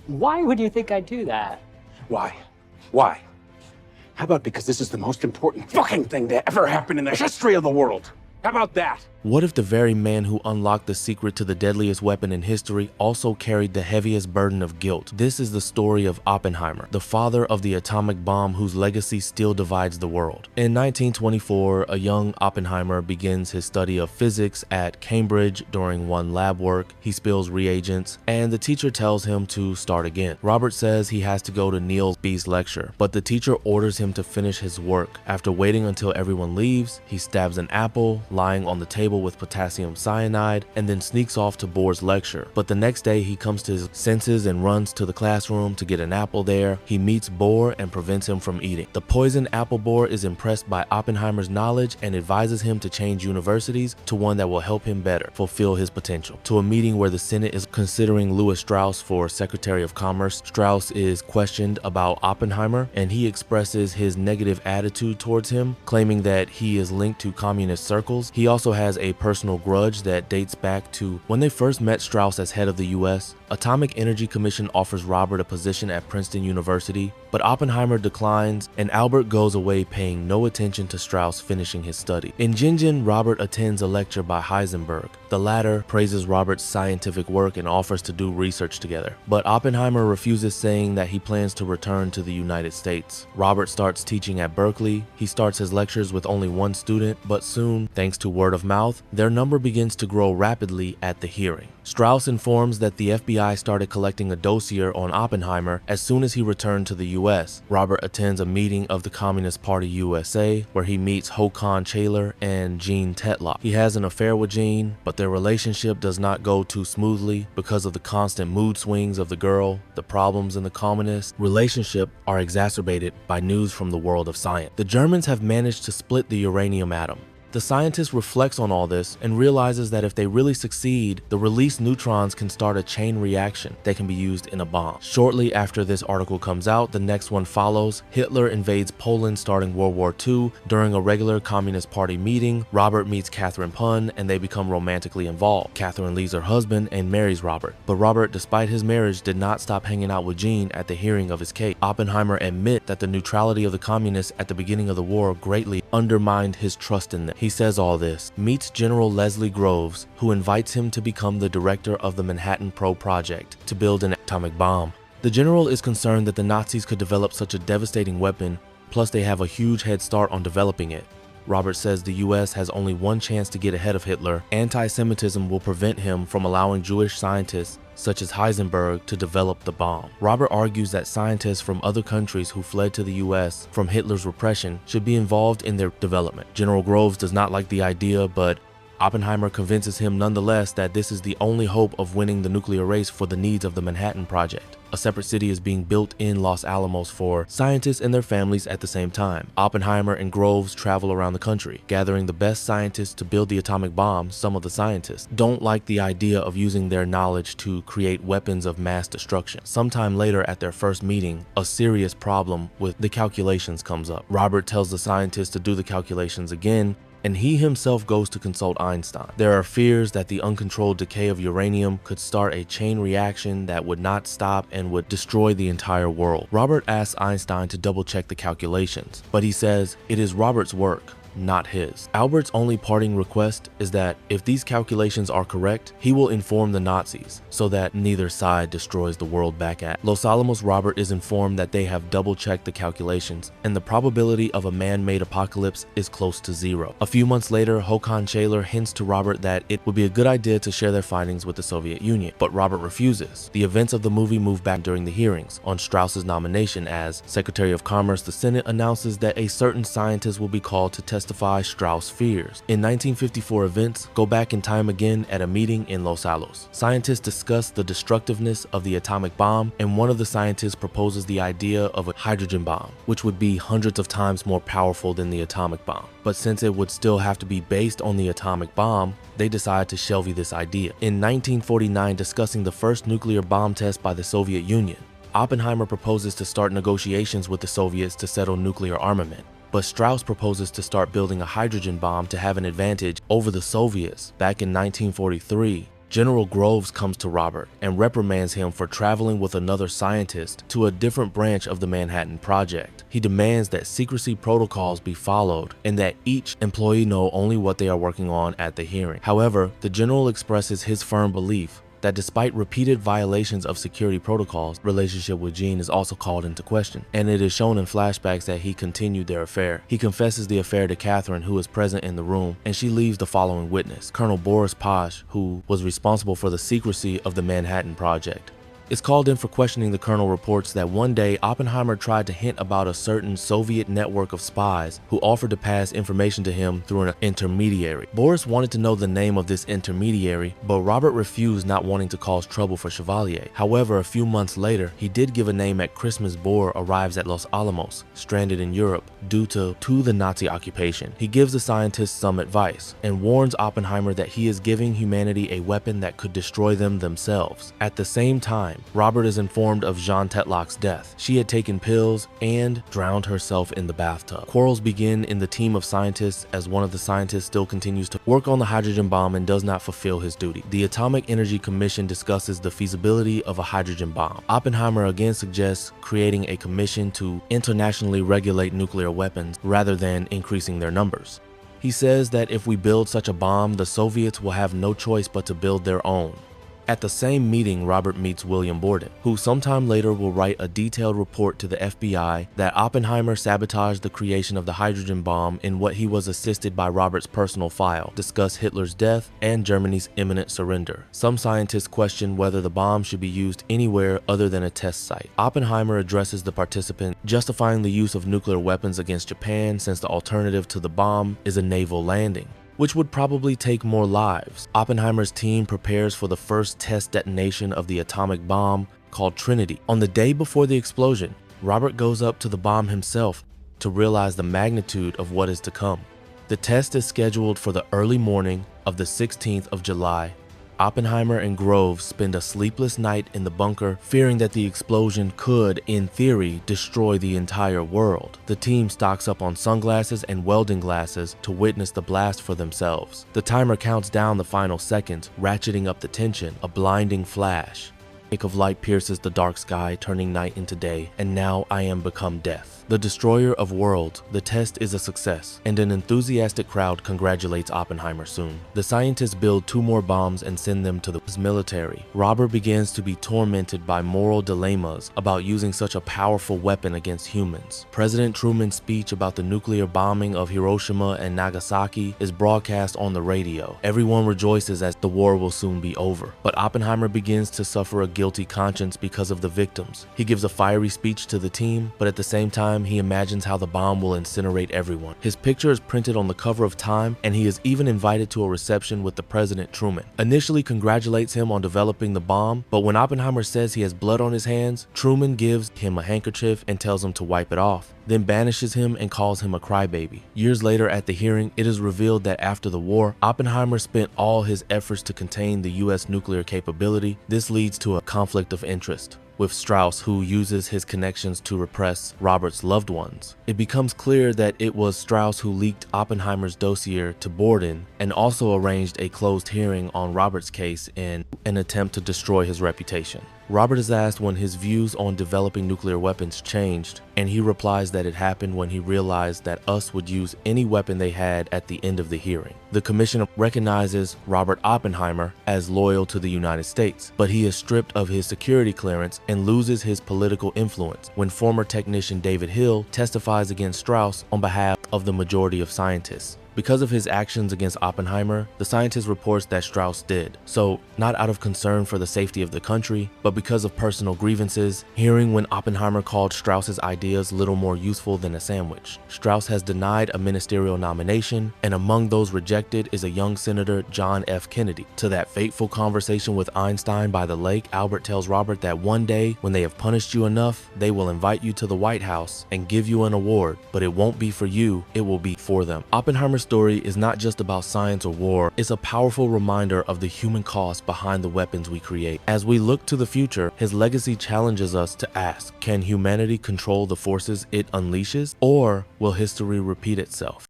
Why would you think I'd do that? Why? Why? How about because this is the most important fucking thing to ever happen in the history of the world? How about that? What if the very man who unlocked the secret to the deadliest weapon in history also carried the heaviest burden of guilt? This is the story of Oppenheimer, the father of the atomic bomb whose legacy still divides the world. In 1924, a young Oppenheimer begins his study of physics at Cambridge. During one lab work, he spills reagents, and the teacher tells him to start again. Robert says he has to go to Niels Bohr's lecture, but the teacher orders him to finish his work. After waiting until everyone leaves, he stabs an apple lying on the table with potassium cyanide and then sneaks off to Bohr's lecture. But the next day he comes to his senses and runs to the classroom to get an apple there. He meets Bohr and prevents him from eating. The poisoned apple Bohr is impressed by Oppenheimer's knowledge and advises him to change universities to one that will help him better fulfill his potential. To a meeting where the Senate is considering Louis Strauss for Secretary of Commerce. Strauss is questioned about Oppenheimer and he expresses his negative attitude towards him, claiming that he is linked to communist circles. He also has a personal grudge that dates back to when they first met Strauss as head of the US. Atomic Energy Commission offers Robert a position at Princeton University, but Oppenheimer declines and Albert goes away paying no attention to Strauss finishing his study. In Gingen, Robert attends a lecture by Heisenberg. The latter praises Robert's scientific work and offers to do research together, but Oppenheimer refuses, saying that he plans to return to the United States. Robert starts teaching at Berkeley. He starts his lectures with only one student, but soon, thanks to word of mouth, their number begins to grow rapidly at the hearing. Strauss informs that the FBI started collecting a dossier on Oppenheimer as soon as he returned to the US. Robert attends a meeting of the Communist Party USA where he meets Håkan Chayler and Jean Tetlock. He has an affair with Jean, but their relationship does not go too smoothly because of the constant mood swings of the girl. The problems in the communist relationship are exacerbated by news from the world of science. The Germans have managed to split the uranium atom. The scientist reflects on all this and realizes that if they really succeed, the released neutrons can start a chain reaction that can be used in a bomb. Shortly after this article comes out, the next one follows. Hitler invades Poland starting World War II. During a regular Communist Party meeting, Robert meets Catherine Pun and they become romantically involved. Catherine leaves her husband and marries Robert, but Robert, despite his marriage, did not stop hanging out with Jean at the hearing of his case. Oppenheimer admits that the neutrality of the communists at the beginning of the war greatly undermined his trust in them. He says all this, meets General Leslie Groves, who invites him to become the director of the Manhattan Project to build an atomic bomb. The general is concerned that the Nazis could develop such a devastating weapon, plus they have a huge head start on developing it. Robert says the US has only one chance to get ahead of Hitler. Anti-Semitism will prevent him from allowing Jewish scientists such as Heisenberg to develop the bomb. Robert argues that scientists from other countries who fled to the US from Hitler's repression should be involved in their development. General Groves does not like the idea, but Oppenheimer convinces him nonetheless that this is the only hope of winning the nuclear race for the needs of the Manhattan Project. A separate city is being built in Los Alamos for scientists and their families at the same time. Oppenheimer and Groves travel around the country, gathering the best scientists to build the atomic bomb. Some of the scientists don't like the idea of using their knowledge to create weapons of mass destruction. Sometime later at their first meeting, a serious problem with the calculations comes up. Robert tells the scientists to do the calculations again, and he himself goes to consult Einstein. There are fears that the uncontrolled decay of uranium could start a chain reaction that would not stop and would destroy the entire world. Robert asks Einstein to double check the calculations, but he says it is Robert's work, not his. Albert's only parting request is that if these calculations are correct, he will inform the Nazis so that neither side destroys the world back at Los Alamos. Robert is informed that they have double-checked the calculations and the probability of a man-made apocalypse is close to zero. A few months later, Håkan Chayler hints to Robert that it would be a good idea to share their findings with the Soviet Union, but Robert refuses. The events of the movie move back during the hearings on Strauss's nomination as Secretary of Commerce. The Senate announces that a certain scientist will be called to testify Strauss fears. In 1954, events go back in time again at a meeting in Los Alamos. Scientists discuss the destructiveness of the atomic bomb, and one of the scientists proposes the idea of a hydrogen bomb, which would be hundreds of times more powerful than the atomic bomb. But since it would still have to be based on the atomic bomb, they decide to shelve this idea. In 1949, discussing the first nuclear bomb test by the Soviet Union, Oppenheimer proposes to start negotiations with the Soviets to settle nuclear armament. But Strauss proposes to start building a hydrogen bomb to have an advantage over the Soviets. Back in 1943, General Groves comes to Robert and reprimands him for traveling with another scientist to a different branch of the Manhattan Project. He demands that secrecy protocols be followed and that each employee know only what they are working on at the hearing. However, the general expresses his firm belief that despite repeated violations of security protocols, relationship with Jean is also called into question, and it is shown in flashbacks that he continued their affair. He confesses the affair to Catherine, who is present in the room, and she leaves the following witness, Colonel Boris Paj, who was responsible for the secrecy of the Manhattan Project. Is called in for questioning. The colonel reports that one day Oppenheimer tried to hint about a certain Soviet network of spies who offered to pass information to him through an intermediary. Boris wanted to know the name of this intermediary, but Robert refused, not wanting to cause trouble for Chevalier. However, a few months later, he did give a name at Christmas. Bohr arrives at Los Alamos, stranded in Europe due to the Nazi occupation. He gives the scientist some advice and warns Oppenheimer that he is giving humanity a weapon that could destroy them themselves. At the same time, Robert is informed of Jean Tetlock's death. She had taken pills and drowned herself in the bathtub. Quarrels begin in the team of scientists as one of the scientists still continues to work on the hydrogen bomb and does not fulfill his duty. The Atomic Energy Commission discusses the feasibility of a hydrogen bomb. Oppenheimer again suggests creating a commission to internationally regulate nuclear weapons rather than increasing their numbers. He says that if we build such a bomb, the Soviets will have no choice but to build their own. At the same meeting, Robert meets William Borden, who sometime later will write a detailed report to the FBI that Oppenheimer sabotaged the creation of the hydrogen bomb in what he was assisted by Robert's personal file, discuss Hitler's death and Germany's imminent surrender. Some scientists question whether the bomb should be used anywhere other than a test site. Oppenheimer addresses the participant, justifying the use of nuclear weapons against Japan since the alternative to the bomb is a naval landing, which would probably take more lives. Oppenheimer's team prepares for the first test detonation of the atomic bomb, called Trinity. On the day before the explosion, Robert goes up to the bomb himself to realize the magnitude of what is to come. The test is scheduled for the early morning of the 16th of July. Oppenheimer and Groves spend a sleepless night in the bunker, fearing that the explosion could, in theory, destroy the entire world. The team stocks up on sunglasses and welding glasses to witness the blast for themselves. The timer counts down the final seconds, ratcheting up the tension. A blinding flash. A streak of light pierces the dark sky, turning night into day, and now I am become death. The destroyer of worlds, the test is a success, and an enthusiastic crowd congratulates Oppenheimer soon. The scientists build 2 more bombs and send them to the military. Robert begins to be tormented by moral dilemmas about using such a powerful weapon against humans. President Truman's speech about the nuclear bombing of Hiroshima and Nagasaki is broadcast on the radio. Everyone rejoices as the war will soon be over, but Oppenheimer begins to suffer a guilty conscience because of the victims. He gives a fiery speech to the team, but at the same time, he imagines how the bomb will incinerate everyone. His picture is printed on the cover of Time, and he is even invited to a reception with the President Truman. Initially congratulates him on developing the bomb, but when Oppenheimer says he has blood on his hands, Truman gives him a handkerchief and tells him to wipe it off, then banishes him and calls him a crybaby. Years later at the hearing, it is revealed that after the war, Oppenheimer spent all his efforts to contain the US nuclear capability. This leads to a conflict of interest with Strauss, who uses his connections to repress Robert's loved ones. It becomes clear that it was Strauss who leaked Oppenheimer's dossier to Borden and also arranged a closed hearing on Robert's case in an attempt to destroy his reputation. Robert is asked when his views on developing nuclear weapons changed, and he replies that it happened when he realized that US would use any weapon they had at the end of the hearing. The commission recognizes Robert Oppenheimer as loyal to the United States, but he is stripped of his security clearance and loses his political influence when former technician David Hill testifies against Strauss on behalf of the majority of scientists. Because of his actions against Oppenheimer, the scientist reports that Strauss did. So, not out of concern for the safety of the country, but because of personal grievances, hearing when Oppenheimer called Strauss's ideas little more useful than a sandwich. Strauss has denied a ministerial nomination, and among those rejected is a young Senator John F. Kennedy. To that fateful conversation with Einstein by the lake, Albert tells Robert that one day, when they have punished you enough, they will invite you to the White House and give you an award, but it won't be for you, it will be for them. Oppenheimer's story is not just about science or war, it's a powerful reminder of the human cost behind the weapons we create. As we look to the future, his legacy challenges us to ask, can humanity control the forces it unleashes, or will history repeat itself?